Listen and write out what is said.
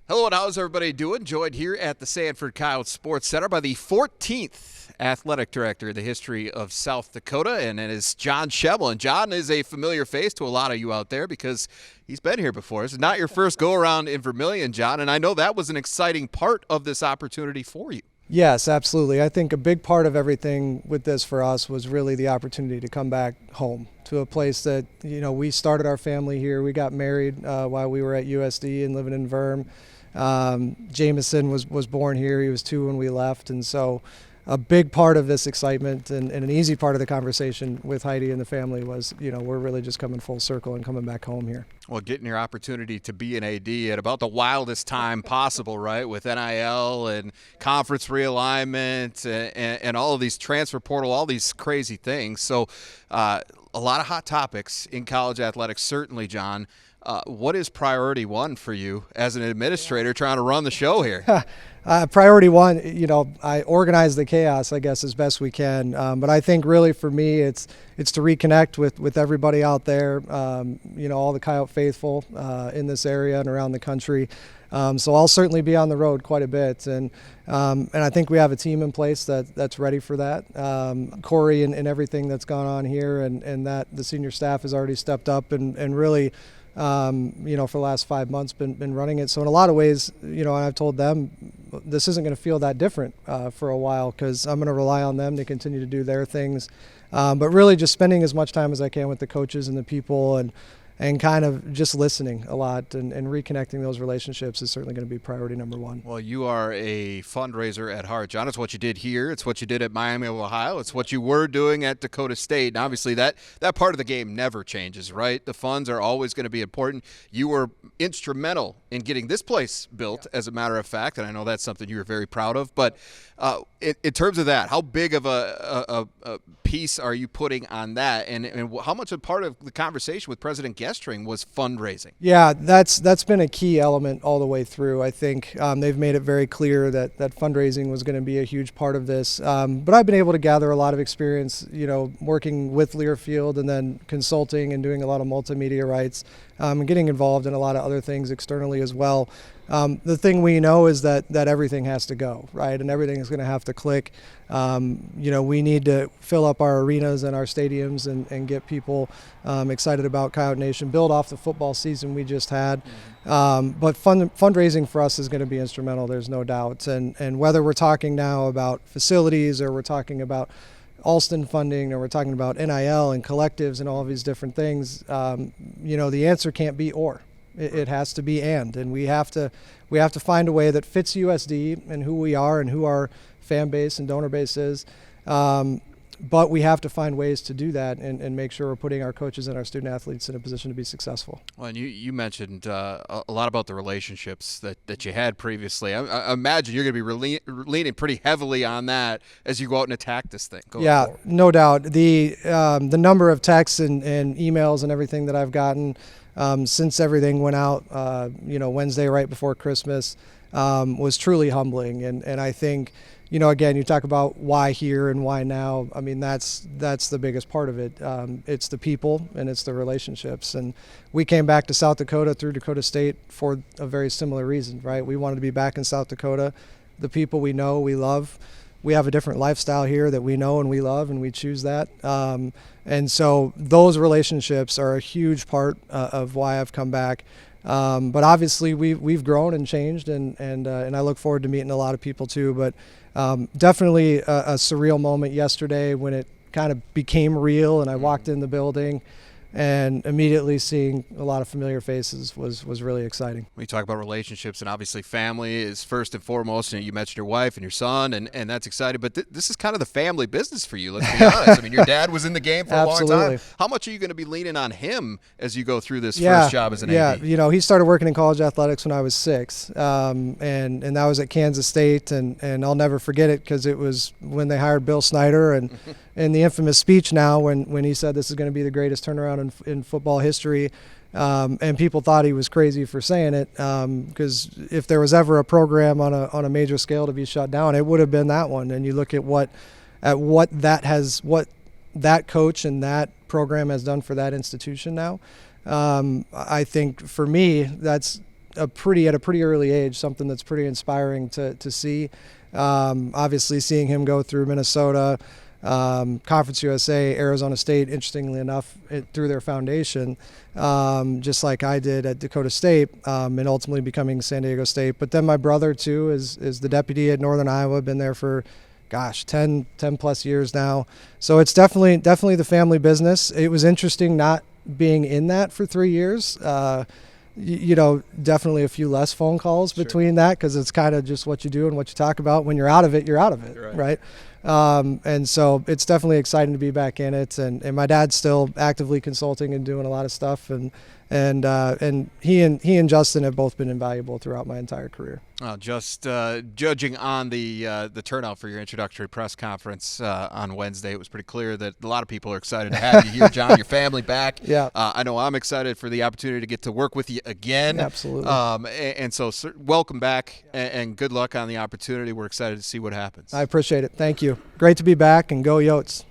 Hello, and how's everybody doing? Joined here at the Sanford Coyote Sports Center by the 14th athletic director in the history of South Dakota, and it is Jon Schemmel. And Jon is a familiar face to a lot of you out there because he's been here before. This is not your first go-around in Vermilion, Jon, and I know that was an exciting part of this opportunity for you. Yes, absolutely. I think a big part of everything with this for us was really the opportunity to come back home to a place that, we started our family here. We got married while we were at USD and living in Verm. Jameson was born here. He was 2 when we left. And so a big part of this excitement and an easy part of the conversation with Heidi and the family was, we're really just coming full circle and coming back home here. Well, getting your opportunity to be an AD at about the wildest time possible, right, with NIL and conference realignment and all of these transfer portal, all these crazy things. So a lot of hot topics in college athletics, certainly, Jon. What is priority one for you as an administrator trying to run the show here? Priority one, I organize the chaos, I guess, as best we can. But I think really for me, it's to reconnect with everybody out there, all the Coyote faithful in this area and around the country. So I'll certainly be on the road quite a bit. And I think we have a team in place that's ready for that. Corey and everything that's gone on here and that the senior staff has already stepped up and really for the last 5 months been running it. So in a lot of ways, and I've told them this isn't going to feel that different for a while because I'm going to rely on them to continue to do their things. But really just spending as much time as I can with the coaches and the people and kind of just listening a lot and reconnecting those relationships is certainly going to be priority number one. Well, you are a fundraiser at heart, Jon. It's what you did here. It's what you did at Miami of Ohio. It's what you were doing at Dakota State. And obviously that part of the game never changes, right? The funds are always going to be important. You were instrumental in getting this place built, as a matter of fact, and I know that's something you were very proud of. But in terms of that, how big of a piece are you putting on that? And how much a part of the conversation with President Gestring was fundraising? Yeah, that's been a key element all the way through. I think they've made it very clear that fundraising was going to be a huge part of this. But I've been able to gather a lot of experience, working with Learfield and then consulting and doing a lot of multimedia rights and getting involved in a lot of other things externally as well. The thing we know is that everything has to go, right? And everything is going to have to click. We need to fill up our arenas and our stadiums and get people excited about Coyote Nation, build off the football season we just had. But fundraising for us is going to be instrumental, there's no doubt. And whether we're talking now about facilities or we're talking about Alston funding or we're talking about NIL and collectives and all of these different things, the answer can't be or. It has to be and we have to find a way that fits USD and who we are and who our fan base and donor base is. But we have to find ways to do that and make sure we're putting our coaches and our student athletes in a position to be successful. Well, and you mentioned a lot about the relationships that you had previously. I imagine you're going to be leaning pretty heavily on that as you go out and attack this thing. Yeah, forward. No doubt. The number of texts and emails and everything that I've gotten since everything went out, Wednesday right before Christmas, was truly humbling. And I think, again, you talk about why here and why now. I mean, that's the biggest part of it. It's the people and it's the relationships. And we came back to South Dakota through Dakota State for a very similar reason, right? We wanted to be back in South Dakota. The people we know, we love. We have a different lifestyle here that we know and we love, and we choose that. And so those relationships are a huge part of why I've come back. But obviously we've grown and changed, and I look forward to meeting a lot of people too. But definitely a surreal moment yesterday when it kind of became real, and I walked in the building. And immediately seeing a lot of familiar faces was really exciting. We talk about relationships, and obviously family is first and foremost. And you mentioned your wife and your son, and that's exciting. But this is kind of the family business for you, let's be honest. I mean, your dad was in the game for a long time. How much are you going to be leaning on him as you go through this first job as an AD? Yeah, he started working in college athletics when I was 6, and that was at Kansas State, and I'll never forget it because it was when they hired Bill Snyder and the infamous speech now when he said this is going to be the greatest turnaround in football history. And people thought he was crazy for saying it, because if there was ever a program on a major scale to be shut down, it would have been that one. And you look at what that coach and that program has done for that institution now. I think for me, that's at a pretty early age, something that's pretty inspiring to see. Obviously, seeing him go through Minnesota, Conference USA, Arizona State, interestingly enough, through their foundation, just like I did at Dakota State, and ultimately becoming San Diego State. But then my brother, too, is the deputy at Northern Iowa, been there for, 10 plus years now. So it's definitely the family business. It was interesting not being in that for 3 years. Definitely a few less phone calls between that, because it's kind of just what you do and what you talk about. When you're out of it, you're out of it, right? And so it's definitely exciting to be back in it. And my dad's still actively consulting and doing a lot of stuff. And he and Justin have both been invaluable throughout my entire career. Just judging on the turnout for your introductory press conference on Wednesday, it was pretty clear that a lot of people are excited to have you here, Jon, your family back. Yeah. I know I'm excited for the opportunity to get to work with you again. Absolutely. And so welcome back, and good luck on the opportunity. We're excited to see what happens. I appreciate it. Thank you. Great to be back, and go Yotes.